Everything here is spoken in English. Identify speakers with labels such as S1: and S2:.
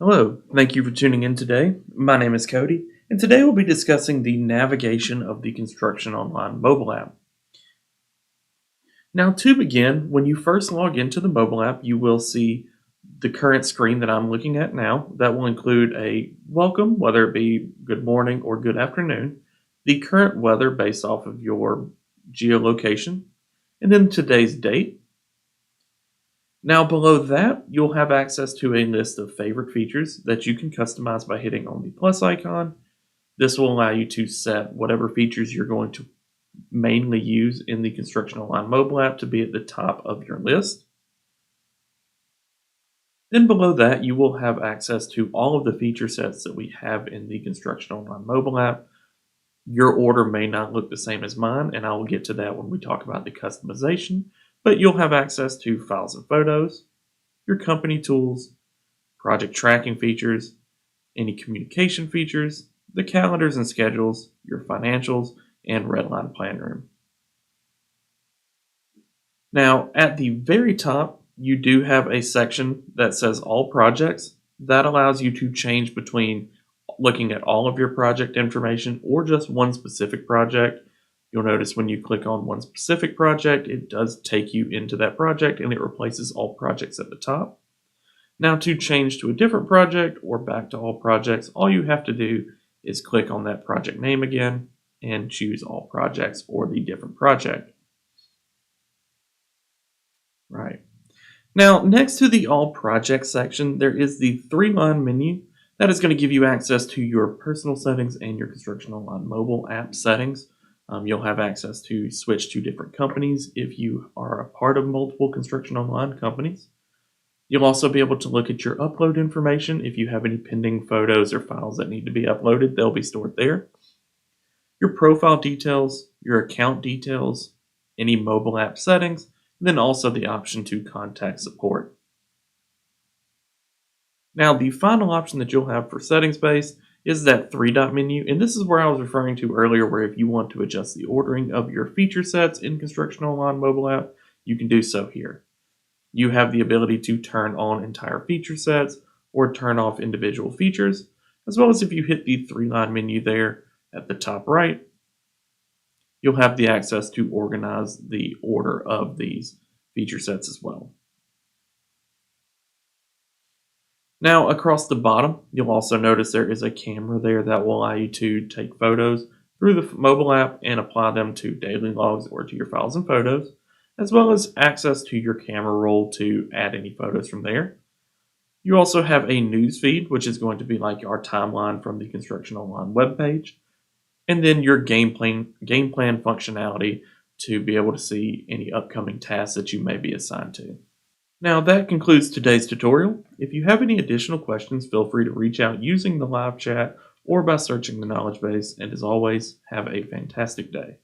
S1: Hello, thank you for tuning in today. My name is Cody, and today we'll be discussing the navigation of the Construction Online mobile app. Now, to begin, when you first log into the mobile app, you will see the current screen that I'm looking at now. That will include a welcome, whether it be good morning or good afternoon, the current weather based off of your geolocation, and then today's date. Now, below that, you'll have access to a list of favorite features that you can customize by hitting on the plus icon. This will allow you to set whatever features you're going to mainly use in the Construction Online mobile app to be at the top of your list. Then below that, you will have access to all of the feature sets that we have in the Construction Online mobile app. Your order may not look the same as mine, and I will get to that when we talk about the customization, but you'll have access to files and photos, your company tools, project tracking features, any communication features, the calendars and schedules, your financials, and Redline Plan Room. Now, at the very top, you do have a section that says All Projects. That allows you to change between looking at all of your project information or just one specific project. You'll notice when you click on one specific project, it does take you into that project and it replaces all projects at the top. Now, to change to a different project or back to all projects, all you have to do is click on that project name again and choose all projects or the different project. Right. Now, next to the all projects section, there is the three-line menu that is going to give you access to your personal settings and your Construction Online mobile app settings. You'll have access to switch to different companies if you are a part of multiple Construction Online companies. You'll also be able to look at your upload information. If you have any pending photos or files that need to be uploaded, they'll be stored there. Your profile details, your account details, any mobile app settings, and then also the option to contact support. Now, the final option that you'll have for settings base is that three-dot menu, and this is where I was referring to earlier, where if you want to adjust the ordering of your feature sets in Construction Online mobile app, you can do so here. You have the ability to turn on entire feature sets or turn off individual features, as well as if you hit the three-line menu there at the top right, you'll have the access to organize the order of these feature sets as well. Now, across the bottom, you'll also notice there is a camera there that will allow you to take photos through the mobile app and apply them to daily logs or to your files and photos, as well as access to your camera roll to add any photos from there. You also have a news feed, which is going to be like our timeline from the Construction Online webpage, and then your game plan functionality to be able to see any upcoming tasks that you may be assigned to. Now, that concludes today's tutorial. If you have any additional questions, feel free to reach out using the live chat or by searching the knowledge base. And as always, have a fantastic day.